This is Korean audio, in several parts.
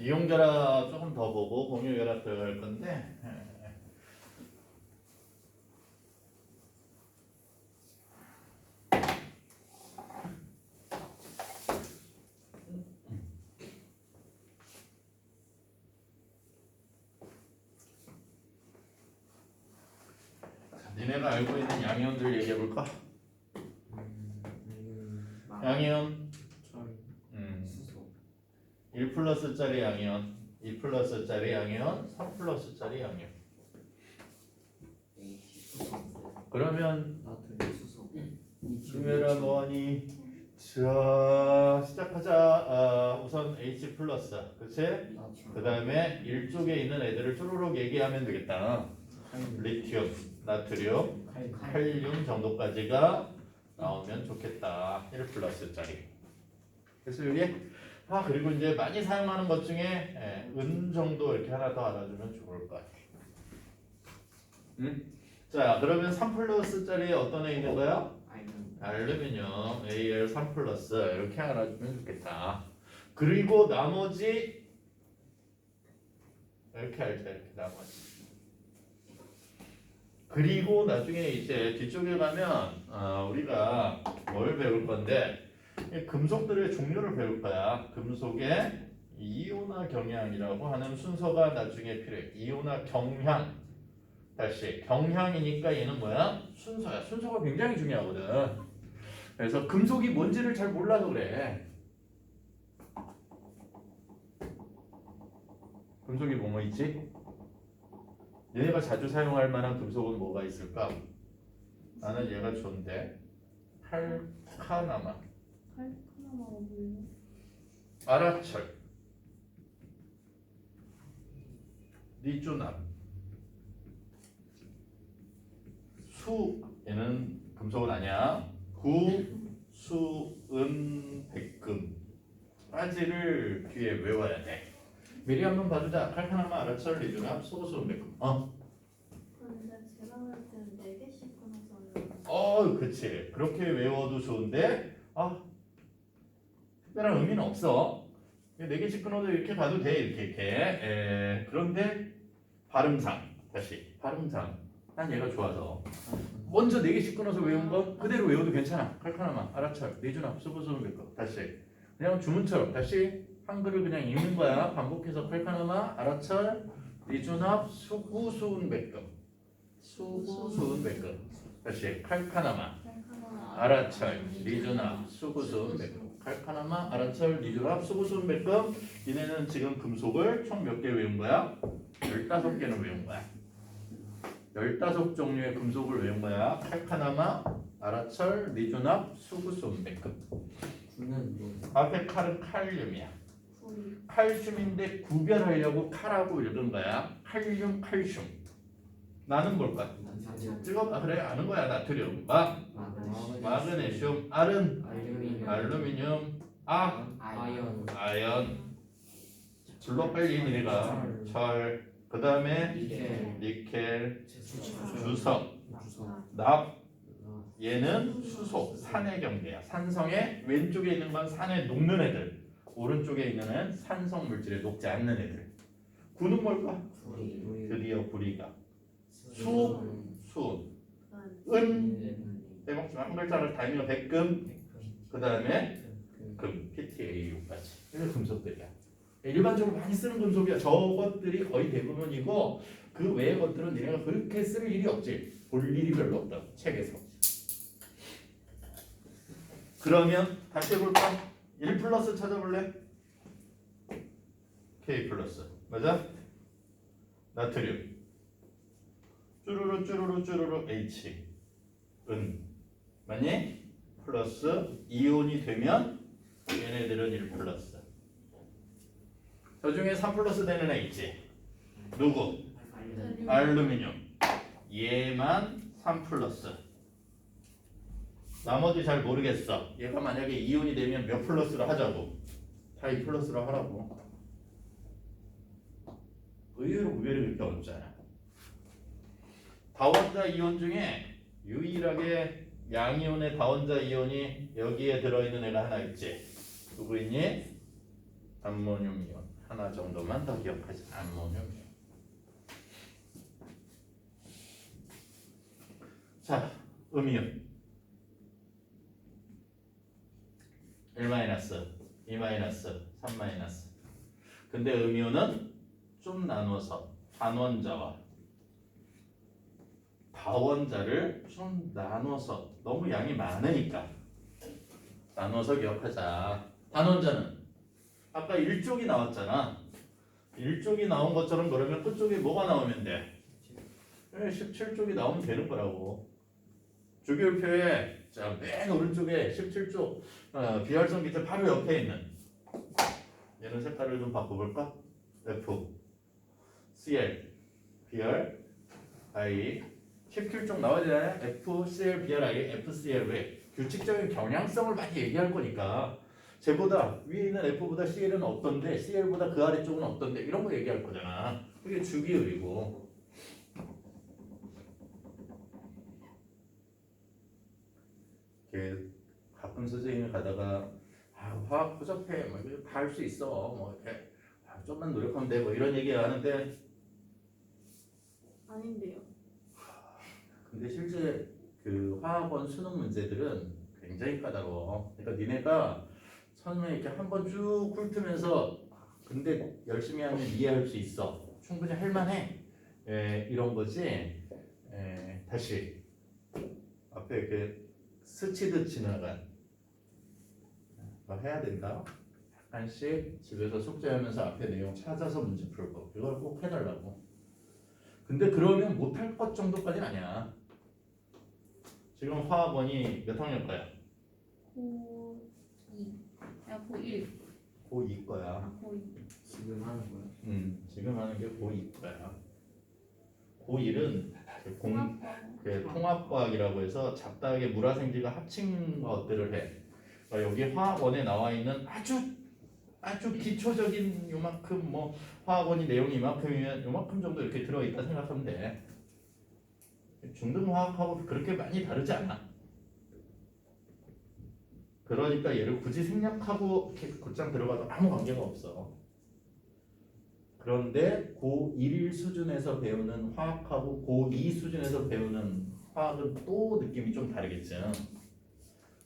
이용 결합 조금 더 보고 공유 결합 들어갈 건데. 니네가 알고 있는 양이온들 얘기해 볼까? 양이온 1 플러스짜리 양이온, 2 플러스짜리 양이온, 3 플러스짜리 양이온. 그러면 중요한 뭐니? 자, 시작하자. 우선 H 플러스, 그렇지? 그 다음에 1쪽에 있는 애들을 쭈루룩 얘기하면 되겠다. 리튬, 나트륨, 칼륨 정도까지가 나오면 좋겠다. 1 플러스짜리. 그래서 여기 그리고 이제 많이 사용하는 것 중에 은 정도 이렇게 하나 더 알아주면 좋을 것 같아. 자, 그러면 3 플러스짜리 어떤 애 있는 거야? 알루미늄 Al 3 플러스 이렇게 알아주면 좋겠다. 그리고 나머지 이렇게 알자. 이렇게 나머지. 그리고 나중에 이제 뒤쪽에 가면 우리가 뭘 배울 건데 금속들의 종류를 배울 거야. 금속의 이온화 경향이라고 하는 순서가 나중에 필요해. 이온화 경향. 다시 경향이니까 얘는 뭐야? 순서야. 순서가 굉장히 중요하거든. 그래서 금속이 뭔지를 잘 몰라서 그래. 금속이 뭐뭐 있지? 얘네가 자주 사용할 만한 금속은 뭐가 있을까? 나는 얘가 좋은데 칼카나마, 아라철, 리조납, 수, 얘는 금속은 아니야. 구, 수, 은, 백금 까지를 뒤에 외워야 돼. 미리 한번 봐주자. 칼카나마, 아라철, 리조납, 수구, 수, 은, 백금. 근데 제가 볼 때는 4개씩 끊어서 그치. 그렇게 외워도 좋은데 특별한 의미는 없어. 4개씩 끊어도 이렇게 가도 돼. 이렇게. 그런데 발음상. 다시 발음상. 난 얘가 좋아서 먼저 4개씩 끊어서 외운 건 그대로 외워도 괜찮아. 칼카나마, 아라철, 리조납, 수구, 수, 은, 백금. 다시 그냥 주문처럼 다시 한글을 그냥 읽는 거야. 반복해서 칼카나마, 아라철, 리조납, 수구, 수은, 백금. 수구, 수은, 백금. 다시 칼카나마, 아라철, 리조납, 수구, 수은, 백금. 칼카나마, 아라철, 리조납, 수구, 수은, 백금. 얘네는 지금 금속을 총 몇 개 외운 거야? 15개는 외운 거야. 15종류의 금속을 외운 거야. 칼카나마, 아라철, 리조납, 수구, 수은, 백금. 앞에 칼은 칼륨이야. 칼슘인데 구별하려고 칼하고 읽은 거야. 칼륨, 칼슘. 나는 뭘까? 찍어봐. 그래, 아는 거야. 나트륨, 마그네슘, 알은 알루미늄, 아연. 불러 빨리 니네가. 철. 그 다음에 니켈, 주석, 납. 얘는 수소, 산의 경계야. 산성의 왼쪽에 있는 건 산에 녹는 애들. 오른쪽에 있는 애는 산성 물질에 녹지 않는 애들. 구는 뭘까? 드디어 구리가. 수, 은, 빼먹지만 한 글자를 다니면 백금. 그 다음에 금, PTAU까지. 이게 금속들이야. 일반적으로 많이 쓰는 금속이야. 저것들이 거의 대부분이고 그 외의 것들은 얘네가 그렇게 쓸 일이 없지. 볼 일이 별로 없다. 책에서. 그러면 다시 해볼까? 1 플러스 찾아볼래? K 플러스. 맞아? 나트륨. 쭈루루 H. 은. 맞니? 플러스 이온이 되면 얘네들은 1 플러스. 저 중에 3 플러스 되는 애 있지? 누구? 알루미늄. 얘만 3 플러스. 나머지 잘 모르겠어. 얘가 만약에 이온이 되면 몇 플러스로 하자고? 다 2 플러스로 하라고. 의외로 구별이 그렇게 어렵잖아. 다원자 이온 중에 유일하게 양이온의 다원자 이온이 여기에 들어있는 애가 하나 있지. 누구 있니? 암모늄 이온. 하나 정도만 더 기억하지. 암모늄. 자, 음이온 1-, 2-, 3-. 근데 음이온은 좀 나눠서 단원자와 다원자를 좀 나눠서 너무 양이 많으니까 나눠서 기억하자. 단원자는 아까 1쪽이 나왔잖아. 1쪽이 나온 것처럼 그러면 끝쪽에 뭐가 나오면 돼? 17쪽이 나오면 되는 거라고. 주기율표에 자, 맨 오른쪽에 17쪽 비활성 밑에 바로 옆에 있는 얘는 색깔을 좀 바꿔볼까? F, CL, BR, I 17쪽 나와야 되나요? F, CL, BR, I, F, CL 왜? 규칙적인 경향성을 많이 얘기할 거니까 쟤보다 위에 있는 F보다 CL은 어떤데 CL보다 그 아래쪽은 어떤데 이런 거 얘기할 거잖아. 그게 주기율이고 가끔 선생님이 가다가 화학 부족해 뭐 이거 다 할 수 있어 뭐 이렇게 좀만 노력하면 돼 뭐 이런 얘기 하는데 아닌데요. 근데 실제 그 화학원 수능 문제들은 굉장히 까다로워. 그러니까 니네가 처음에 이렇게 한번 쭉 훑으면서 근데 열심히 하면 이해할 수 있어. 충분히 할만해. 이런 거지. 다시 앞에 이렇게 스치듯 지나간 해야 된다. 약간씩 집에서 숙제하면서 앞에 내용 찾아서 문제 풀고 이걸 꼭 해달라고. 근데 그러면 못할 것 정도까지는 아니야. 지금 화학원이 몇 학년 거야? 고2. 야, 고1. 고2 거야. 아, 고2. 지금 하는 거야? 지금 하는 게 고2 거야. 고1은 그 통합과학이라고 해서 잡다하게 물화생지가 합친 것들을 해. 그러니까 여기 화학원에 나와 있는 아주 기초적인 요만큼 뭐 화학원이 내용이 이만큼이면 요만큼 정도 이렇게 들어있다 생각하면 돼. 중등화학하고 그렇게 많이 다르지 않아. 그러니까 얘를 굳이 생략하고 이렇게 곧장 들어가도 아무 관계가 없어. 그런데 고1 수준에서 배우는 화학하고 고2 수준에서 배우는 화학은 또 느낌이 좀 다르겠지.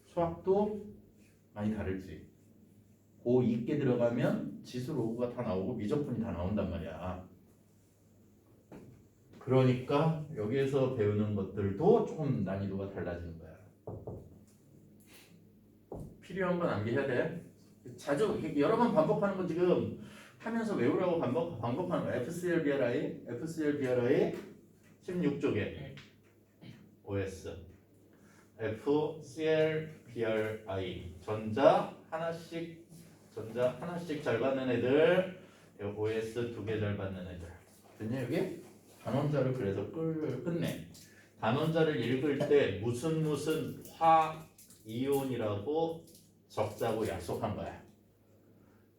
수학도 많이 다르지. 고2께 들어가면 지수 로그가 다 나오고 미적분이 다 나온단 말이야. 그러니까 여기에서 배우는 것들도 조금 난이도가 달라지는 거야. 필요한 건 암기해야 돼. 자주 여러 번 반복하는 건 지금 하면서 외우라고 반복하는 거야. FCL, BRI, FCL, BRI 16쪽에 OS FCL, BRI 전자 하나씩 잘 받는 애들 OS 2개 잘 받는 애들 됐냐 여기? 단원자를 그래서 끝내. 단원자를 읽을 때 무슨 화 이온이라고 적자고 약속한 거야.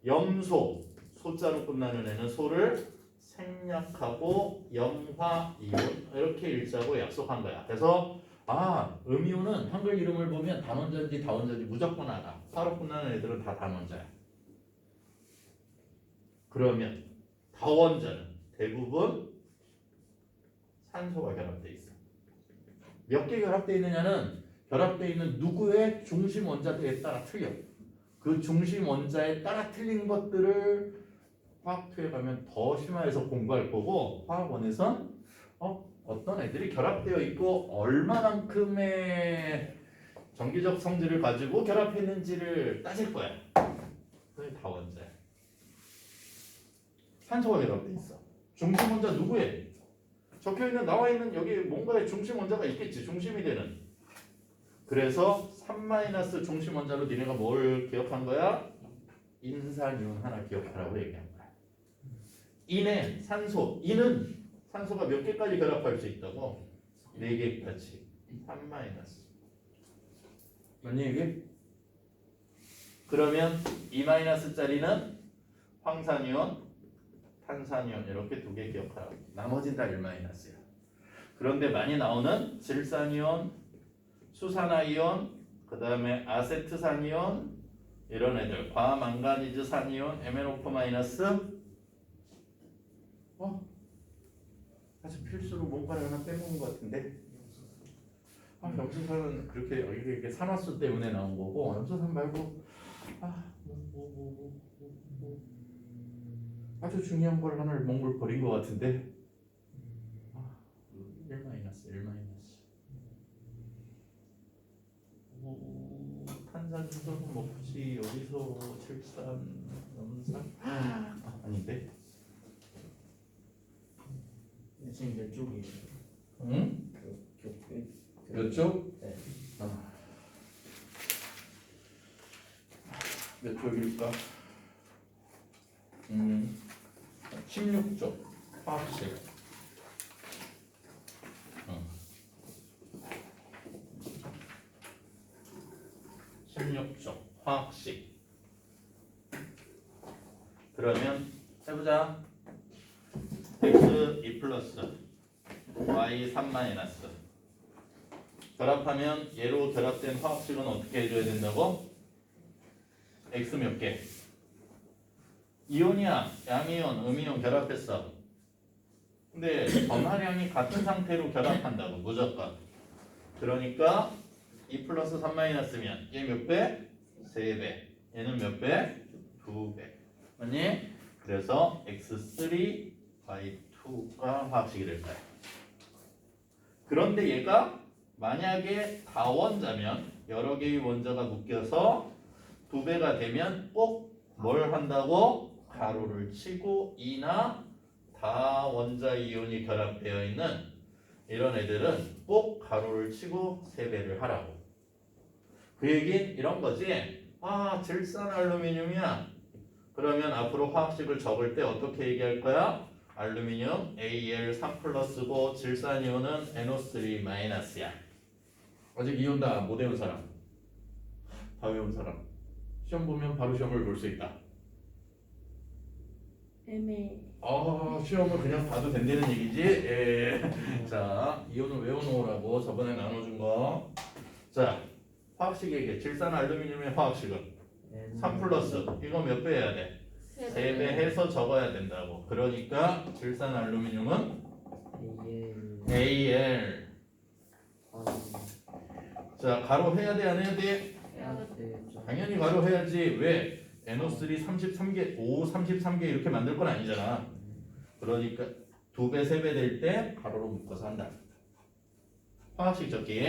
염소 소자로 끝나는 애는 소를 생략하고 염화 이온 이렇게 읽자고 약속한 거야. 그래서 음이온은 한글 이름을 보면 단원자인지 다원자인지 무조건 알아. 화로 끝나는 애들은 다 단원자야. 그러면 다원자는 대부분 산소가 결합돼 있어. 몇 개 결합돼 있느냐는 결합돼 있는 누구의 중심 원자에 따라 틀려. 그 중심 원자에 따라 틀린 것들을 화학투에 가면 더 심화해서 공부할 거고 화학원에선 어떤 애들이 결합되어 있고 얼마만큼의 정기적 성질을 가지고 결합했는지를 따질 거야. 그게 다원자야. 산소가 결합돼 있어. 중심 원자 누구에? 적혀있는 나와있는 여기 뭔가의 중심 원자가 있겠지. 중심이 되는. 그래서 3- 중심 원자로 니네가 뭘 기억한 거야? 인산이온 하나 기억하라고 얘기한 거야. 인의 산소. 인은 산소가 몇 개까지 결합할 수 있다고? 4개까지. 3-. 뭔 얘기? 그러면 2-짜리는 황산이온, 탄산이온 이렇게 2개 기억하라고. 나머지는 다 1-야. 그런데 많이 나오는 질산이온, 수산화이온, 그 다음에 아세트산이온, 이런 애들 과망가니즈 산이온 MnO4 마이너스 사실 필수로 뭔가를 하나 빼먹은 것 같은데 염소산은 그렇게 이게 산화수 때문에 나온 거고 염소산 말고 아주 중요한 걸 하나를 몽골 버린 것 같은데 1 마이너스 탄산 수소는 뭐 굳이 여기서 질산 염산 아닌데 지금 몇 쪽이에요? 응? 몇 쪽? 네. 몇 쪽일까? 16쪽 화학식 16쪽 화학식 그러면 해보자 x 2 플러스 y 3 마이너스 결합하면 얘로 결합된 화학식은 어떻게 해줘야 된다고? x 몇 개? 이온이야 양이온 음이온 결합했어 근데 전하량이 같은 상태로 결합한다고 무조건 그러니까 2 플러스 3 마이너스면 얘 몇 배? 3배 얘는 몇 배? 2배 맞니? 그래서 x3 y2가 화학식이 될 거야 그런데 얘가 만약에 다원자면 여러 개의 원자가 묶여서 2배가 되면 꼭 뭘 한다고? 가로를 치고 이나 다원자 이온이 결합되어 있는 이런 애들은 꼭 가로를 치고 3배를 하라고 그 얘긴 이런 거지 질산 알루미늄이야 그러면 앞으로 화학식을 적을 때 어떻게 얘기할 거야? 알루미늄 Al3 플러스고 질산 이온은 NO3 마이너스야 아직 이온 다 못 외운 사람 다 외운 사람 시험 보면 바로 시험을 볼 수 있다 애매. 시험을 그냥 봐도 된다는 얘기지? 자, 이온을 외워놓으라고 저번에 나눠준 거. 자, 화학식 얘기. 질산 알루미늄의 화학식은 3 플러스. 이거 몇 배 해야 돼? 3배 해서 적어야 된다고. 그러니까 질산 알루미늄은 Al. 자, 가로 해야 돼, 안 해야 돼? 당연히 가로 해야지. 왜? NO3 33개, O 33개 이렇게 만들 건 아니잖아. 그러니까 2배, 3배 될 때 가로로 묶어서 한다. 화학식 적기.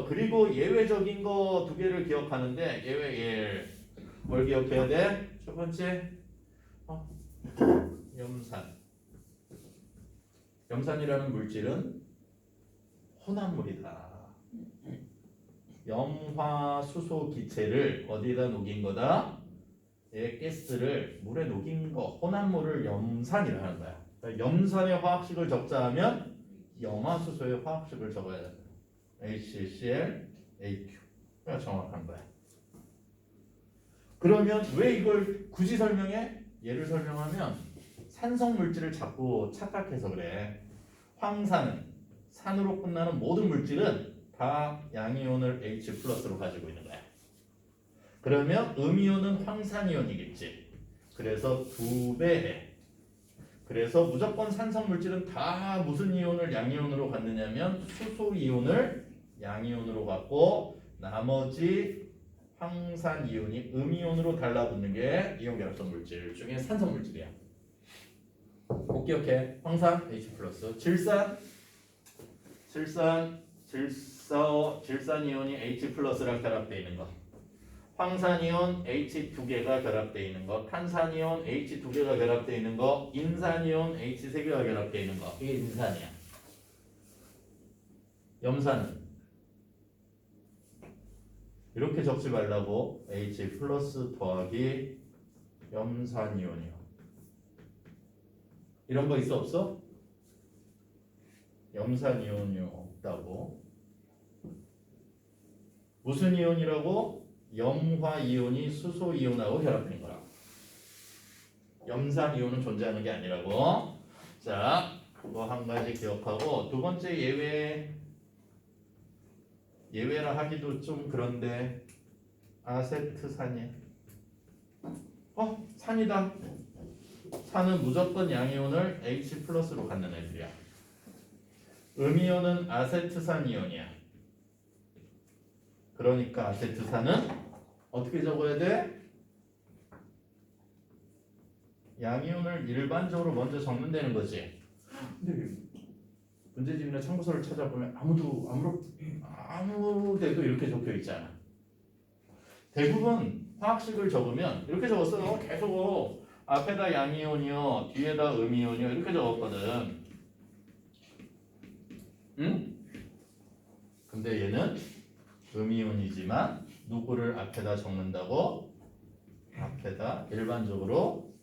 그리고 예외적인 거 2개를 기억하는데 예외 뭘 기억해야 돼? 첫 번째 염산. 염산이라는 물질은 혼합물이다. 염화수소 기체를 어디다 녹인 거다? 얘 가스를 물에 녹인 거 혼합물을 염산이라 하는 거야. 그러니까 염산의 화학식을 적자 하면 염화수소의 화학식을 적어야 된다. HCl, AQ가 정확한 거야. 그러면 왜 이걸 굳이 설명해? 얘를 설명하면 산성 물질을 자꾸 착각해서 그래. 황산은 산으로 끝나는 모든 물질은 다 양이온을 H 플러스로 가지고 있는 거야. 그러면 음이온은 황산이온이겠지. 그래서 2배 해. 그래서 무조건 산성 물질은 다 무슨 이온을 양이온으로 갖느냐면 수소 이온을 양이온으로 갖고 나머지 황산 이온이 음이온으로 달라붙는 게 이온 결합성 물질 중에 산성 물질이야. 꼭 기억해. 황산 H 플러스, 질산 이온이 H 플러스랑 결합되어 있는 거. 황산이온 H 2개가 결합되어 있는 거, 탄산이온 H 2개가 결합되어 있는 거, 인산이온 H 3개가 결합되어 있는 거. 이게 인산이야. 염산은 이렇게 적지 말라고. H 플러스 더하기 염산이온이요. 이런 거 있어 없어? 염산이온이 없다고. 무슨 이온이라고? 염화이온이 수소이온하고 결합된 거라. 염산이온은 존재하는 게 아니라고. 자, 그거 한 가지 기억하고 두 번째 예외라 하기도 좀 그런데 아세트산이야. 산이다. 산은 무조건 양이온을 H 플러스로 갖는 애들이야. 음이온은 아세트산 이온이야. 그러니까 아세트산은 어떻게 적어야 돼? 양이온을 일반적으로 먼저 적는다는 거지. 근데 문제집이나 참고서를 찾아보면 아무 데도 이렇게 적혀 있잖아. 대부분 화학식을 적으면 이렇게 적었어요. 계속 앞에다 양이온이요, 뒤에다 음이온이요 이렇게 적었거든. 응? 근데 얘는 음이온이지만 누구를 앞에다 적는다고? 앞에다 일반적으로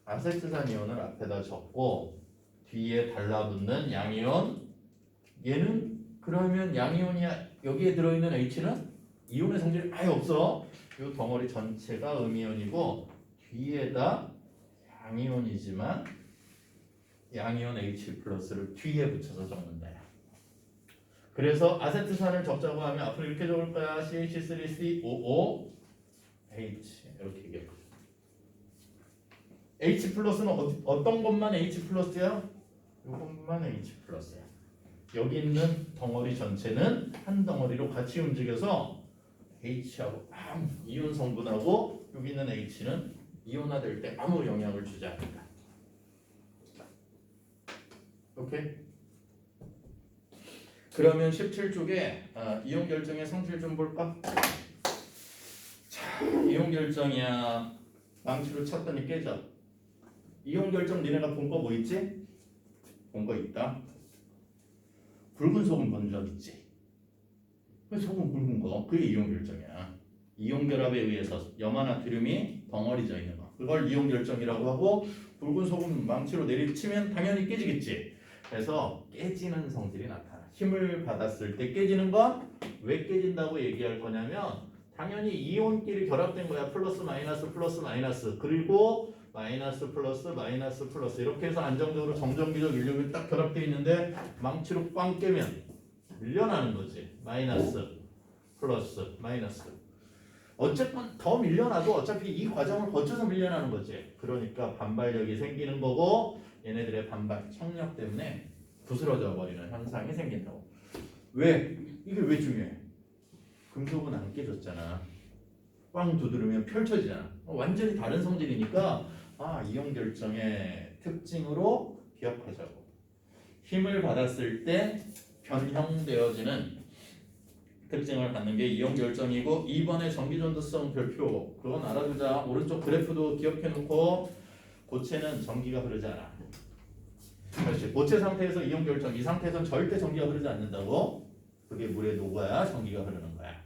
아세트산 이온을 앞에다 적고 뒤에 달라붙는 양이온. 얘는 그러면 양이온이야. 여기에 들어있는 H는 이온의 성질이 아예 없어. 이 덩어리 전체가 음이온이고 뒤에다 양이온이지만 양이온 H 플러스를 뒤에 붙여서 적는다. 그래서 아세트산을 적자고 하면 앞으로 이렇게 적을 거야. CH3COO H 이렇게 얘기해. H 플러스는 어떤 것만 H 플러스야? 이것만 H 플러스야. 여기 있는 덩어리 전체는 한 덩어리로 같이 움직여서 H하고 아무 이온 성분하고 여기 있는 H는 이온화될 때 아무 영향을 주지 않는다. 오케이? 그러면 17쪽에 이온 결정의 성질 좀 볼까? 자, 이온 결정이야. 망치로 쳤더니 깨져. 이온 결정 니네가 본 거 뭐 있지? 본 거 있다. 붉은 소금 본 적 있지? 그 소금 붉은 거 그게 이온 결정이야. 이온 결합에 의해서 염화나트륨이 덩어리져 있는 거 그걸 이온 결정이라고 하고 붉은 소금 망치로 내리치면 당연히 깨지겠지. 그래서 깨지는 성질이 나타나. 힘을 받았을 때 깨지는 건 왜 깨진다고 얘기할 거냐면 당연히 이온끼리 결합된 거야. 플러스 마이너스 플러스 마이너스 그리고 마이너스 플러스 마이너스 플러스 이렇게 해서 안정적으로 정전기적 인력이 딱 결합되어 있는데 망치로 꽝 깨면 밀려나는 거지. 마이너스 플러스 마이너스. 어쨌든 더 밀려나도 어차피 이 과정을 거쳐서 밀려나는 거지. 그러니까 반발력이 생기는 거고 얘네들의 반발 청력 때문에 부스러져 버리는 현상이 생긴다고. 왜? 이게 왜 중요해? 금속은 안 깨졌잖아. 꽝 두드리면 펼쳐지잖아. 완전히 다른 성질이니까 이온 결정의 특징으로 기억하자고. 힘을 받았을 때 변형되어지는 특징을 갖는 게 이온 결정이고 2번의 전기전도성 별표 그건 알아두자. 오른쪽 그래프도 기억해놓고 고체는 전기가 흐르지 않아. 그렇지. 고체 상태에서 이온 결정 이 상태에서는 절대 전기가 흐르지 않는다고. 그게 물에 녹아야 전기가 흐르는 거야.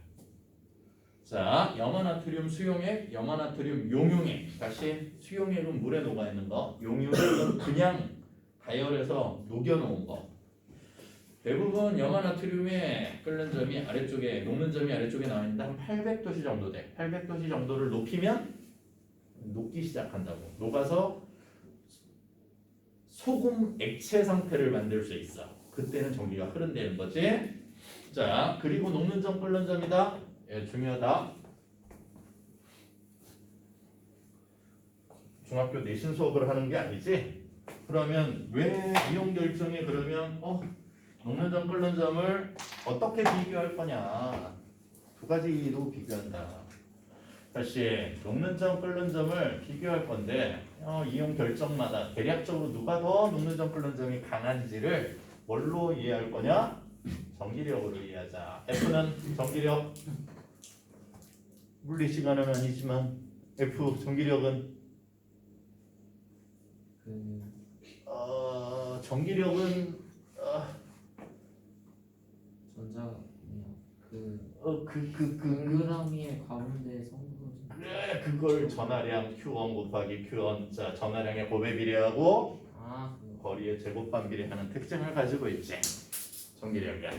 자, 염화나트륨 수용액, 염화나트륨 용융액. 다시 수용액은 물에 녹아 있는 거, 용융액은 그냥 가열해서 녹여놓은 거. 대부분 염화나트륨의 끓는 점이 아래쪽에, 녹는 점이 아래쪽에 나와 있는데 한 800도씨 정도 돼. 800도씨 정도를 높이면 녹기 시작한다고. 녹아서 소금 액체 상태를 만들 수 있어. 그때는 전기가 흐른다는 거지. 자, 그리고 녹는 점, 끓는 점이다. 예, 중요하다. 중학교 내신 수업을 하는 게 아니지? 그러면 왜 이온 결정이 그러면 녹는 점, 끓는 점을 어떻게 비교할 거냐? 두 가지로 비교한다. 다시 녹는 점, 끓는 점을 비교할 건데 이온 결정마다 대략적으로 누가 더 녹는 점, 끓는 점이 강한지를 뭘로 이해할 거냐? 전기력으로 이해하자. F는 전기력. 물리 시간은 아니지만 F 전기력은 전기력은 전자 그 동그라미의 가운데 성분 그래 그걸 전하량 Q1 곱하기 Q1 자 전하량의 곱에 비례하고 그거. 거리의 제곱반 비례하는 특징을 가지고 있지. 전기력이야.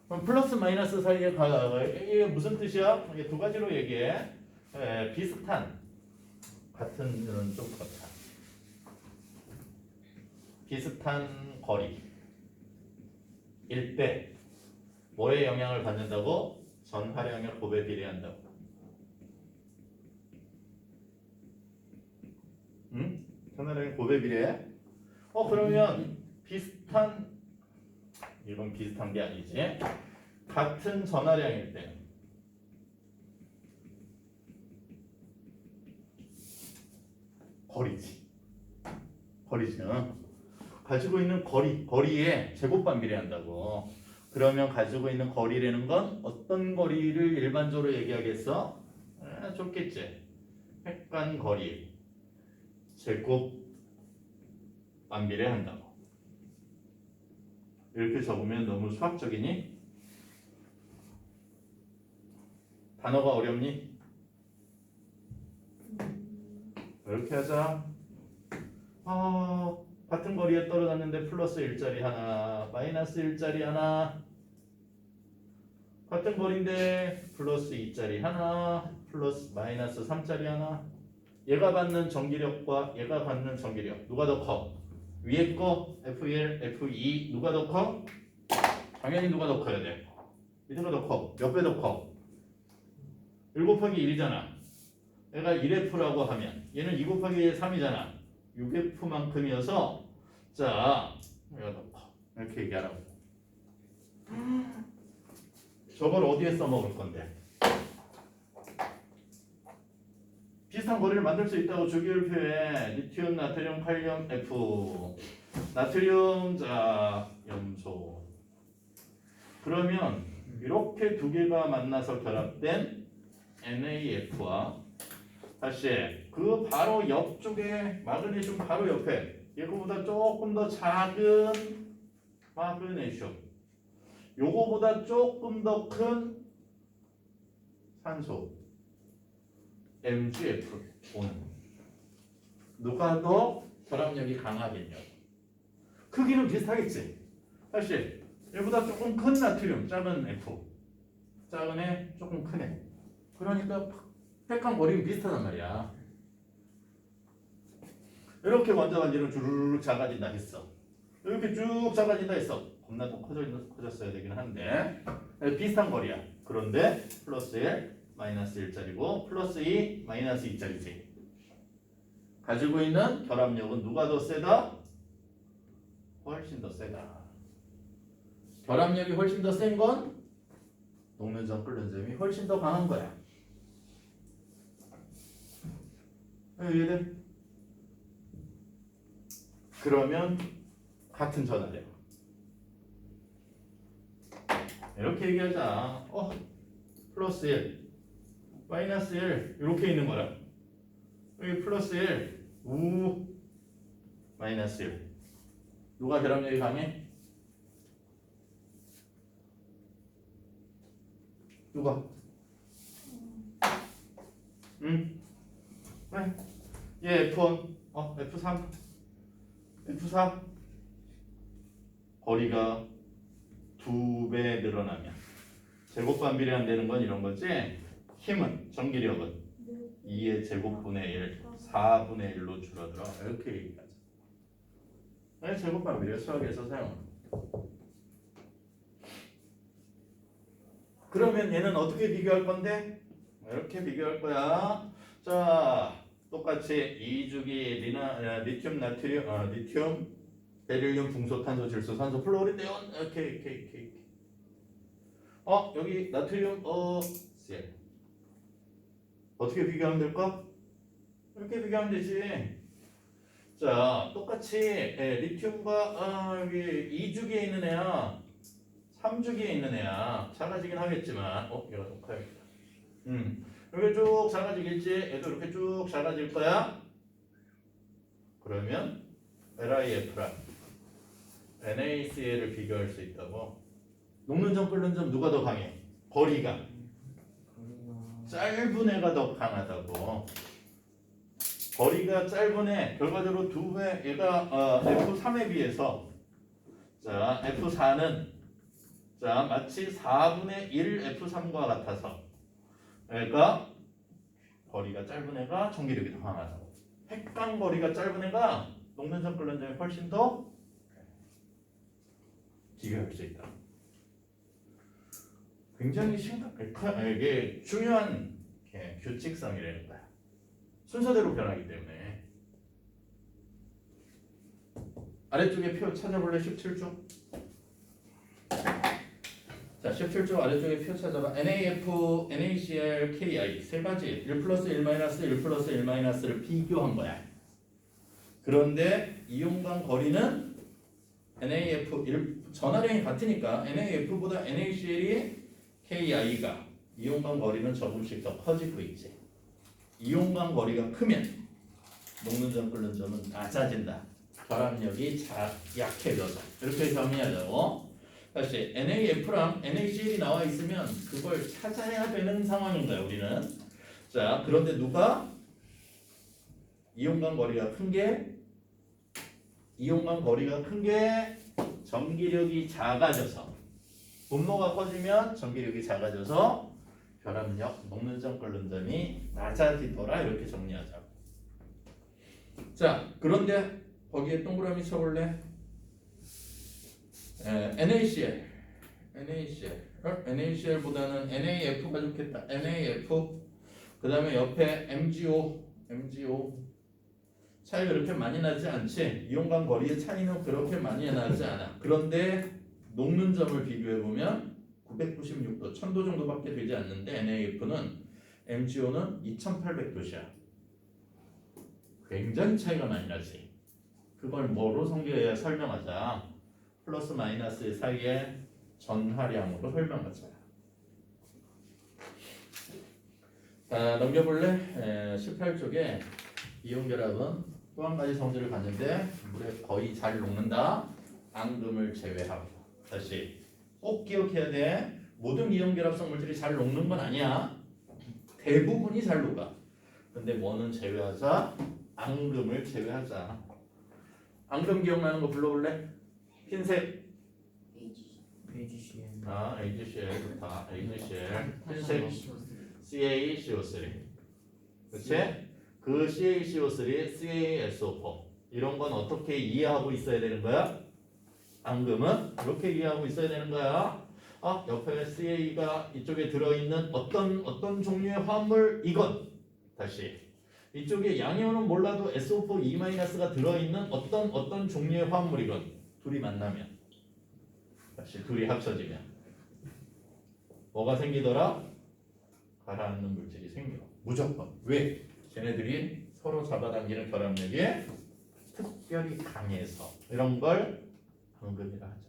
그럼 플러스 마이너스 사이에 이게 무슨 뜻이야? 이게 두 가지로 얘기해. 비슷한 같은 는 좀 그렇다. 비슷한 거리 일 때 뭐에 영향을 받는다고? 전하량의 곱에 비례한다고. 응? 전하량의 곱에 비례해? 그러면 비슷한 이건 비슷한 게 아니지. 같은 전하량일 때 거리지. 응? 가지고 있는 거리에 제곱반 비례한다고. 그러면 가지고 있는 거리라는 건 어떤 거리를 일반적으로 얘기하겠어? 좋겠지. 획간 거리 제곱반 비례한다고. 이렇게 적으면 너무 수학적이니? 단어가 어렵니? 이렇게 하자. 같은 거리에 떨어졌는데 플러스 1짜리 하나, 마이너스 1짜리 하나. 같은 거리인데 플러스 2짜리 하나, 플러스 마이너스 3짜리 하나. 얘가 받는 전기력과 얘가 받는 전기력 누가 더 커? 위에 거 F1, F2 누가 더 커? 당연히 누가 더 커야 돼? 밑에가 더 커. 몇 배 더 커? 1 곱하기 1이잖아. 얘가 1F라고 하면 얘는 2 곱하기 3이잖아. 6F만큼이어서 자 얘가 더 커. 이렇게 얘기하라고. 저걸 어디에 써먹을 건데? 비슷한 거리를 만들 수 있다고 주기율표에 리튬, 나트륨, 칼륨, F 나트륨 자 염소. 그러면 이렇게 두 개가 만나서 결합된 NaF와 다시 그 바로 옆쪽에 마그네슘 바로 옆에 얘거보다 조금 더 작은 마그네슘 요거보다 조금 더 큰 산소 MgF 오는 누가 더 결합력이 강하겠냐고. 크기는 비슷하겠지. 사실 얘보다 조금 큰 나트륨 작은 F 작은 애 조금 큰 애. 그러니까 획간 거리는 비슷하단 말이야. 이렇게 먼저 만지면 주르륵 작아진다 했어. 이렇게 쭉 작아진다 했어. 겁나 더 커졌어야 되긴 한데 비슷한 거리야. 그런데 플러스 1, 마이너스 1짜리고 플러스 2, 마이너스 2짜리지. 가지고 있는 결합력은 누가 더 세다? 훨씬 더 세다. 결합력이 훨씬 더 센 건 녹는 점 끓는 점이 훨씬 더 강한 거야. 이해돼? 그러면 같은 전하량 이렇게 얘기하자. 플러스 1 마이너스 1 이렇게 있는 거라. 여기 플러스 1 마이너스 1 누가 결합력이 강해? 누가? 얘 F1 F3 F4 거리가 2배 늘어나면 제곱반 비례한다는 건 이런 거지. 힘은 전기력은 2의 제곱분의 1 4분의 1로 줄어들어. 이렇게 얘기하자. 제곱반 비례 수학에서 사용합니다. 그러면 얘는 어떻게 비교할 건데? 이렇게 비교할 거야. 자, 똑같이 2주기 리튬, 나트륨, 리튬, 베릴륨, 붕소, 탄소, 질소, 산소, 플로린, 네온 이렇게. 여기 나트륨, CL. 어떻게 비교하면 될까? 이렇게 비교하면 되지. 자, 똑같이 리튬과 여기 2주기에 있는 애야, 3주기에 있는 애야. 작아지긴 하겠지만, 얘가 좀 커야겠다. 이렇게 쭉 작아지겠지? 얘도 이렇게 쭉 작아질 거야. 그러면 LIF랑 NaCl을 비교할 수 있다고. 녹는 점 끓는 점 누가 더 강해? 거리가 짧은 애가 더 강하다고. 거리가 짧은 애 결과적으로 2배 얘가 F3에 비해서 자 F4는 자 마치 4분의 1 F3과 같아서 그러니까 거리가 짧은 애가 전기력이 더 강하다고. 획간 거리가 짧은 애가 녹는 점 끓는 점이 훨씬 더 비교할 수 있다. 굉장히 이게 중요한 규칙성이라는 거야. 순서대로 변하기 때문에. 아래쪽에 표 찾아볼래? 17조. 자, 17조 아래쪽에 표 찾아봐. NAF, NaCl, KI 세 가지 1 플러스 1 마이너스 1 플러스 1 마이너스를 비교한 거야. 그런데 이용간 거리는 NAF 전하량이 같으니까 NAF보다 NaCl이 KI가 이용간 거리는 조금씩 더 커지고 있지. 이용간 거리가 크면 녹는 점 끓는 점은 낮아진다. 결합력이 약해져서 이렇게 정리하자고. 다시 NAF랑 NaCl이 나와 있으면 그걸 찾아야 되는 상황인 거야 우리는. 자, 그런데 누가 이용간 거리가 큰 게 전기력이 작아져서 분모가 커지면 전기력이 작아져서 결합력 녹는 점 끓는 점이 낮아지더라. 이렇게 정리하자. 자, 그런데 거기에 동그라미 쳐볼래? NaCl보다는 NAF가 좋겠다. NAF 그 다음에 옆에 MgO 차이가 그렇게 많이 나지 않지. 이용간 거리의 차이는 그렇게 많이 나지 않아. 그런데 녹는 점을 비교해보면 996도, 1000도 정도밖에 되지 않는데 NAF는 MgO는 2800도시야. 굉장히 차이가 많이 나지. 그걸 뭐로 설명하자? 플러스 마이너스 사이의 전하량으로 설명하자. 자, 넘겨볼래? 18쪽에 이온결합은 또 한 가지 성질을 갖는데 물에 거의 잘 녹는다. 앙금을 제외하고. 다시 꼭 기억해야 돼. 모든 이온결합성 물질이 잘 녹는 건 아니야. 대부분이 잘 녹아. 근데 뭐는 제외하자? 앙금을 제외하자. 앙금 기억나는 거 불러볼래? 흰색. AgCl. AgCl 좋다. AgCl. 흰색 CaCO3. 그렇지? 그 CaCO3, CaSO4 이런 건 어떻게 이해하고 있어야 되는 거야? 앙금은 이렇게 이해하고 있어야 되는 거야. 옆에 CA가 이쪽에 들어있는 어떤 종류의 화합물 이건 다시 이쪽에 양이온은 몰라도 SO4 E-가 들어있는 어떤 종류의 화합물이건 둘이 만나면 다시 둘이 합쳐지면 뭐가 생기더라? 가라앉는 물질이 생겨. 무조건. 왜? 쟤네들이 서로 잡아당기는 결합력이 특별히 강해서 이런 걸 앙금이라 하죠.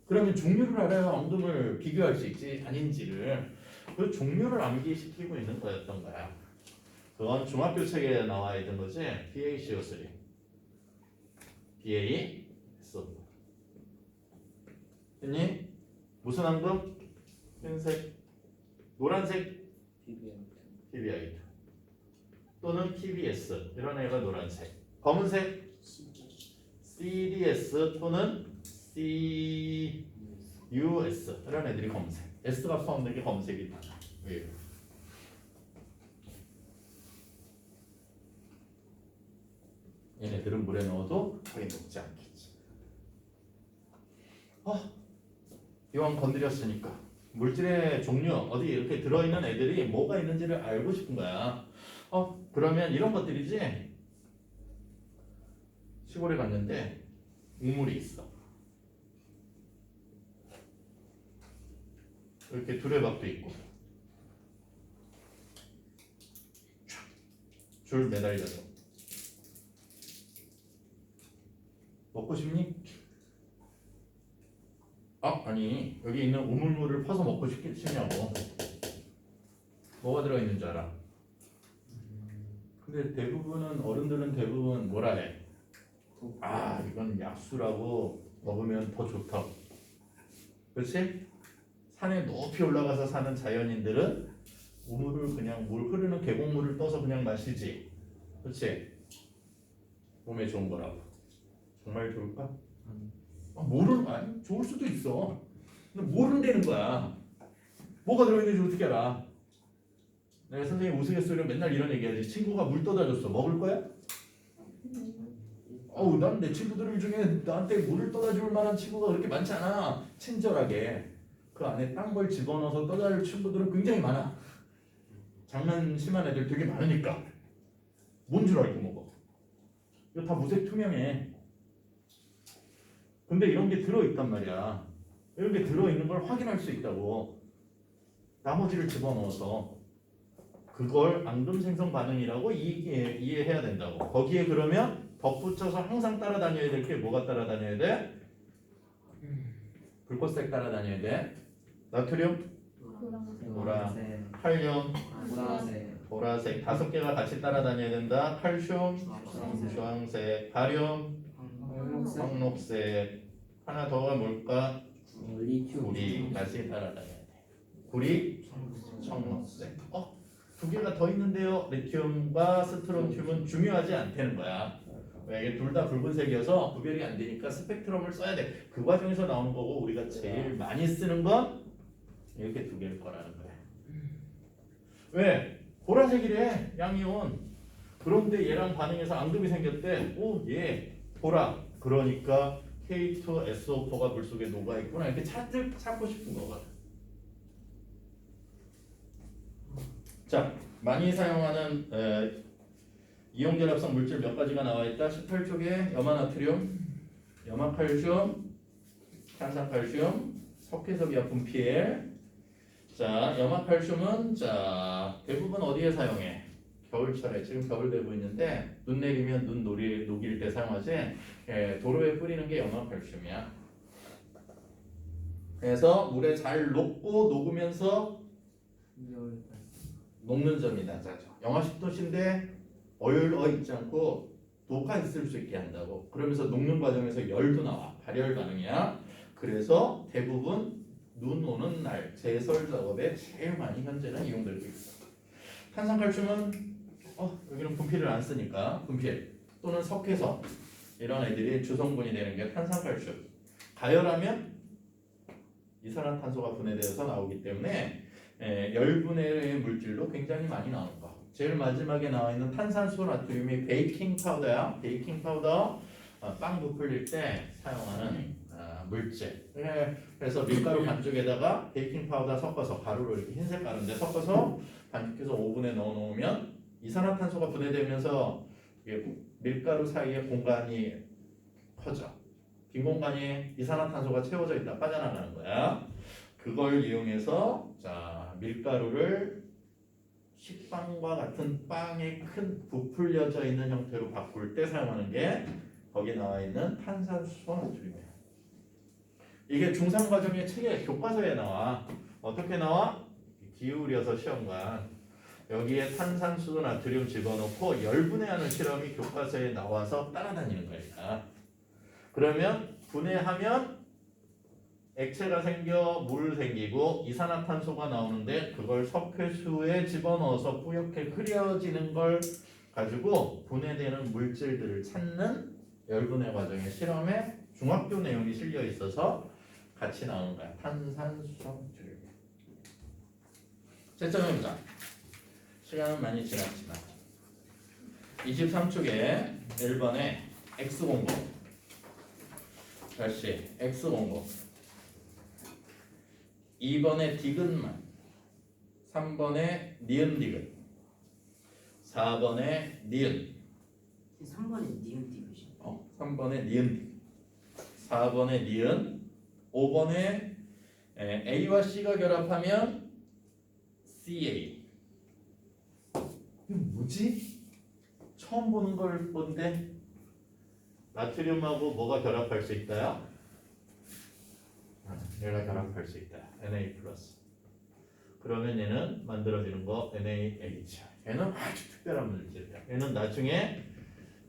그러면 종류를 알아야 앙금을 비교할 수 있지 아닌지를 그 종류를 암기시키고 있는 거였던 거야. 그건 중학교 책에 나와 있는 거지. BaCO3 BaSO4 됐니? 무슨 앙금? 흰색 노란색 PbI2 또는 PbS 이런 애가 노란색. 검은색 CdS 또는 CUS 이런 애들이 검은색. S가 포함된 게 검은색이 많아. 왜? 얘네들은 물에 넣어도 거의 녹지 않겠지. 이왕 건드렸으니까 물질의 종류 어디 이렇게 들어있는 애들이 뭐가 있는지를 알고 싶은 거야. 그러면 이런 것들이지. 시골에 갔는데 우물이 있어. 이렇게 두레박도 있고 줄 매달려서 먹고 싶니? 아니 여기 있는 우물물을 퍼서 먹고 싶냐고. 뭐가 들어있는 줄 알아? 근데 어른들은 대부분 뭐라 해? 이건 약수라고 먹으면 더 좋다. 그렇지? 산에 높이 올라가서 사는 자연인들은 우물을 그냥 물 흐르는 계곡물을 떠서 그냥 마시지. 그렇지? 몸에 좋은 거라고. 정말 좋을까? 좋을 수도 있어. 근데 모른다는 거야. 뭐가 들어있는지 어떻게 알아? 내가 선생님 우스갯소리로 맨날 이런 얘기하지. 친구가 물 떠다 줬어. 먹을 거야? 난 내 친구들 중에 나한테 물을 떠다 줄 만한 친구가 그렇게 많지 않아. 친절하게. 그 안에 딴 걸 집어넣어서 떠다닐 친구들은 굉장히 많아. 장난 심한 애들 되게 많으니까. 뭔 줄 알고 먹어. 이거 다 무색 투명해. 근데 이런 게 들어있단 말이야. 이런 게 들어있는 걸 확인할 수 있다고. 나머지를 집어넣어서 그걸 앙금 생성 반응이라고 이해해야 된다고. 거기에 그러면 덧붙여서 항상 따라다녀야 될 게 뭐가 따라다녀야 돼? 불꽃색 따라다녀야 돼. 나트륨, 노란색, 칼륨, 보라색, 보라색 5개가 같이 따라다녀야 된다. 칼슘, 주황색, 바륨, 황색, 황록색. 하나 더가 뭘까? 리튬, 구리 같이 따라다녀야 돼. 구리, 청록색. 2개가 더 있는데요. 리튬과 스트론튬은 중요하지 않다는 거야. 왜? 이게 둘 다 붉은색이어서 구별이 안 되니까 스펙트럼을 써야 돼. 그 과정에서 나오는 거고 우리가 제일 많이 쓰는 건 이렇게 2개일 거라는 거야. 왜? 보라색이래 양이온. 그런데 얘랑 반응해서 앙금이 생겼대. 오, 얘 보라. 그러니까 K2SO4가 물속에 녹아있구나. 이렇게 찾고 싶은 거거든. 자, 많이 사용하는 이용결합성 물질 몇 가지가 나와 있다. 18쪽에 염화나트륨, 염화칼슘, 탄산칼슘, 석회석이와 분필. 자, 염화칼슘은 자 대부분 어디에 사용해? 겨울철에. 지금 겨울 되고 있는데 눈 내리면 눈 녹일 때 사용하지. 도로에 뿌리는 게 염화칼슘이야. 그래서 물에 잘 녹고 녹으면서 녹는 점이 낮아져. 영하 10도씨인데 얼어 있지 않고 녹아 있을 수 있게 한다고. 그러면서 녹는 과정에서 열도 나와. 발열 반응이야. 그래서 대부분 눈 오는 날 제설 작업에 제일 많이 현재는 이용되고 있어. 탄산칼슘은 여기는 분필을 안 쓰니까 분필 또는 석회석 이런 애들이 주성분이 되는 게 탄산칼슘. 가열하면 이산화탄소가 분해되어서 나오기 때문에 열분해의 물질도 굉장히 많이 나오는 거. 제일 마지막에 나와 있는 탄산수 나트륨이 베이킹 파우더야. 베이킹 파우더 빵 부풀릴 때 사용하는 물질. 그래서 밀가루 반죽에다가 베이킹 파우더 섞어서 가루로 이렇게 흰색 가루인데 섞어서 반죽해서 오븐에 넣어 놓으면 이산화탄소가 분해되면서 밀가루 사이에 공간이 커져. 빈 공간에 이산화탄소가 채워져 있다 빠져나가는 거야. 그걸 이용해서 자 밀가루를 식빵과 같은 빵에 큰 부풀려져 있는 형태로 바꿀 때 사용하는 게 거기 나와 있는 탄산수소 나트륨이에요. 이게 중상 과정의 책에 교과서에 나와. 어떻게 나와? 기울여서 시험관 여기에 탄산수소 나트륨 집어넣고 열분해하는 실험이 교과서에 나와서 따라다니는 거야. 그러면 분해하면 액체가 생겨 물 생기고 이산화탄소가 나오는데 그걸 석회수에 집어넣어서 뿌옇게 흐려지는 걸 가지고 분해되는 물질들을 찾는 열분해 과정의 실험에 중학교 내용이 실려 있어서 같이 나오는 거야. 탄산수소나트륨. 채점해보자. 시간은 많이 지났지만 23쪽에 1번에 X00 다시 X00 2번에 디귿만 3번에 니은 디귿 4번에 니은 3번에 니은 띠그시 3번에 니은 디귿 4번에 니은 5번에 A와 C가 결합하면 CA. 이거 뭐지? 처음 보는 걸 본데 나트륨하고 뭐가 결합할 수 있다요? 얘가 결합할 수 있다. Na+. 그러면 얘는 만들어지는 거 NaH. 얘는 아주 특별한 물질이야. 얘는 나중에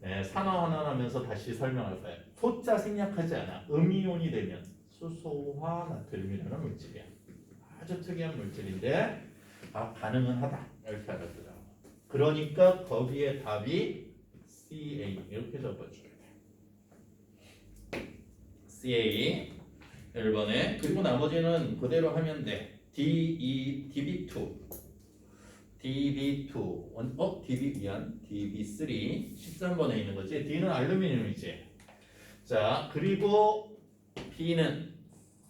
산화환원하면서 다시 설명할 거야. 소자 생략하지 않아. 음이온이 되면 수소화 나트륨이라는 물질이야. 아주 특이한 물질인데 반응은 하다. 이렇게 알아두라고. 그러니까 거기에 답이 CA 이렇게 적어줘야 돼. CA 1번에 그리고 나머지는 그대로 하면 돼. DB2 DB3 13번에 있는 거지. D는 알루미늄이지. 자 그리고 B는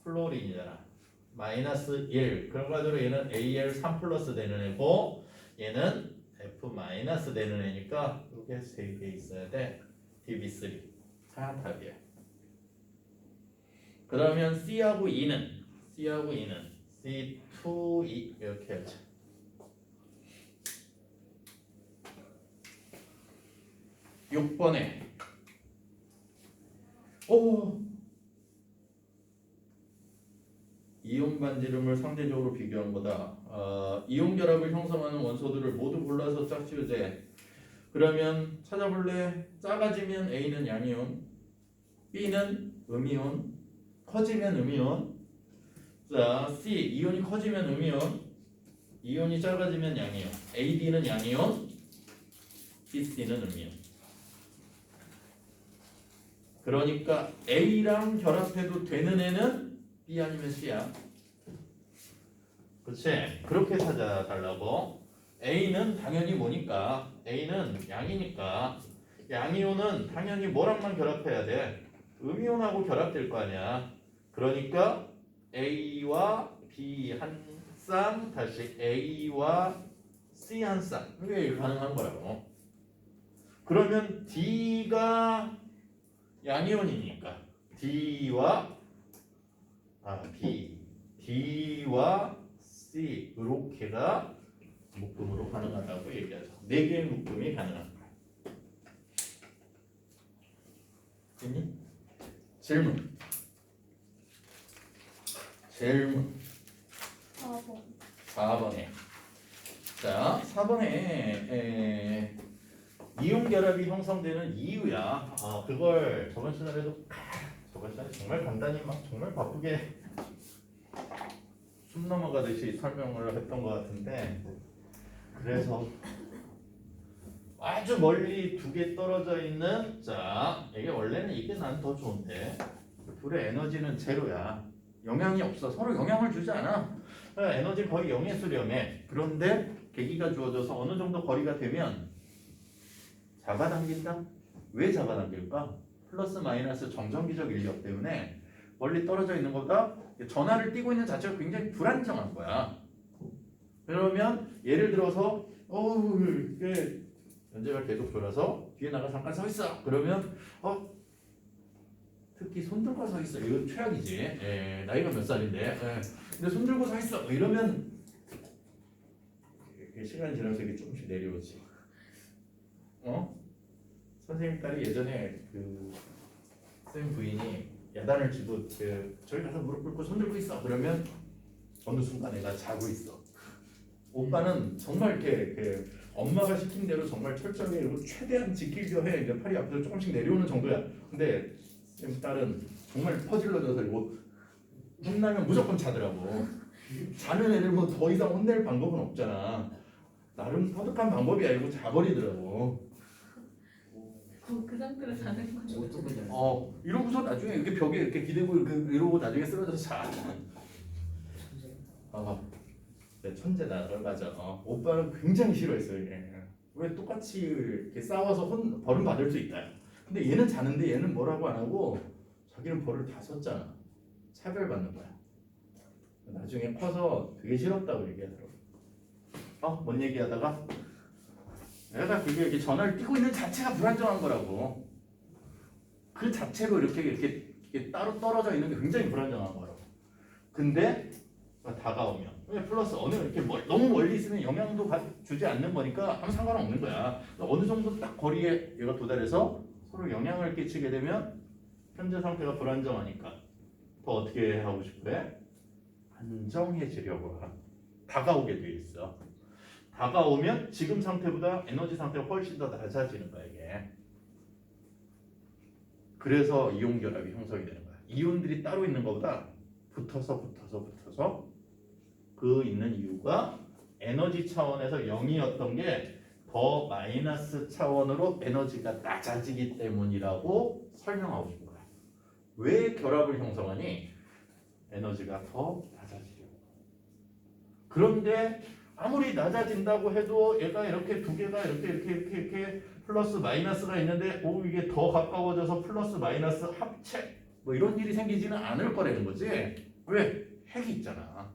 플로린이잖아. 마이너스 1. 결과적으로 얘는 AL 3 플러스 되는 애고 얘는 F 마이너스 되는 애니까 이게 3개 있어야 돼. DB3. 자, 답이야. 그러면 C하고 E는 C2, E 이렇게 하자. 육 번에 이온 반지름을 상대적으로 비교한 거다. 이온 결합을 형성하는 원소들을 모두 골라서 짝지으되 그러면 찾아볼래? 작아지면 A는 양이온, B는 음이온, 커지면 음이온. 자, C 이온이 커지면 음이온, 이온이 작아지면 양이온. A, B는 양이온, B, C는 음이온. 그러니까 A랑 결합해도 되는 애는 B 아니면 C야. 그렇지? 그렇게 찾아달라고. A는 당연히 뭐니까? A는 양이니까. 양이온은 당연히 뭐랑만 결합해야 돼? 음이온하고 결합될 거 아니야. 그러니까 A와 B 한 쌍 다시 A와 C 한 쌍. 이게 가능한 거라고. 그러면 D가 양이온이니까 D와 D와 C 이렇게가 묶음으로 가능하다고 얘기하죠. 4개의 묶음이 가능한 거야. 됐니? 질문. 4번. 4번에. 자, 4번에 이온 결합이 형성되는 이유야. 그걸 저번 시간에도 정말 간단히 막 정말 바쁘게 숨 넘어가듯이 설명을 했던 것 같은데, 그래서 아주 멀리 2개 떨어져 있는, 자, 이게 원래는 이게 난 더 좋은데 둘의 에너지는 제로야. 영향이 없어. 서로 영향을 주지 않아. 에너지 거의 0에 수렴해. 그런데 계기가 주어져서 어느 정도 거리가 되면 잡아당긴다. 왜 잡아당길까? 플러스 마이너스 정전기적 인력 때문에 멀리 떨어져 있는 것보다 전하를 띄고 있는 자체가 굉장히 불안정한 거야. 그러면 예를 들어서 이게 연재가 계속 돌아서 뒤에 나가 잠깐 서 있어. 그러면 특히 손 들고 서 있어. 이거 최악이지. 나이가 몇 살인데. 근데 손 들고 서 있어. 이러면 시간이 지나면서 이게 조금씩 내려오지. 선생님 딸이 예전에 쌤 부인이 야단을 치고 저기 가서 무릎 꿇고 손 들고 있어. 그러면 어느 순간 애가 자고 있어. 오빠는 정말 이렇게 엄마가 시킨 대로 정말 철저하게 이러고 최대한 지키려 해. 이제 팔이 앞으로 조금씩 내려오는 정도야. 근데 쌤 딸은 정말 퍼질러져서 이거 혼나면 무조건 자더라고. 자는 애들 뭐 더 이상 혼낼 방법은 없잖아. 나름 터득한 방법이야. 이거 자버리더라고. 그 상태로 자는 거죠. 어떻게 돼? 이러고서 나중에 이렇게 벽에 이렇게 기대고 이러고 나중에 쓰러져서 자. 내 천재다. 맞아. 오빠는 굉장히 싫어했어요. 이게. 왜 똑같이 이렇게 싸워서 벌은 받을 수 있다. 근데 얘는 자는데 얘는 뭐라고 안 하고 자기는 벌을 다 썼잖아. 차별받는 거야. 나중에 커서 되게 싫었다고 얘기하더라고. 뭔 얘기하다가 내가 그게 이렇게 전화를 띄고 있는 자체가 불안정한 거라고. 그 자체로 이렇게 따로 떨어져 있는 게 굉장히 불안정한 거라고. 근데 다가오면 플러스 어느 이렇게 너무 멀리 있으면 영향도 주지 않는 거니까 아무 상관없는 거야. 어느 정도 딱 거리에 얘가 도달해서 서로 영향을 끼치게 되면 현재 상태가 불안정하니까 더 어떻게 하고 싶어? 안정해지려고 다가오게 돼 있어. 다가오면 지금 상태보다 에너지 상태가 훨씬 더 낮아지는 거야 이게. 그래서 이온 결합이 형성이 되는 거야. 이온들이 따로 있는 것보다 붙어서 그 있는 이유가 에너지 차원에서 0이었던 게 더 마이너스 차원으로 에너지가 낮아지기 때문이라고 설명하고 싶은 거야. 왜 결합을 형성하니? 에너지가 더 낮아지려고. 그런데 아무리 낮아진다고 해도 얘가 이렇게 두 개가 이렇게 플러스 마이너스가 있는데 이게 더 가까워져서 플러스 마이너스 합체 뭐 이런 일이 생기지는 않을 거라는 거지. 왜? 핵이 있잖아.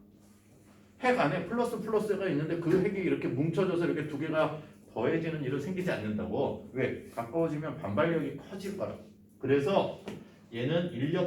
핵 안에 플러스 플러스가 있는데 그 핵이 이렇게 뭉쳐져서 이렇게 두 개가 더해지는 일은 생기지 않는다고. 왜? 가까워지면 반발력이 커질 거라. 그래서 얘는 인력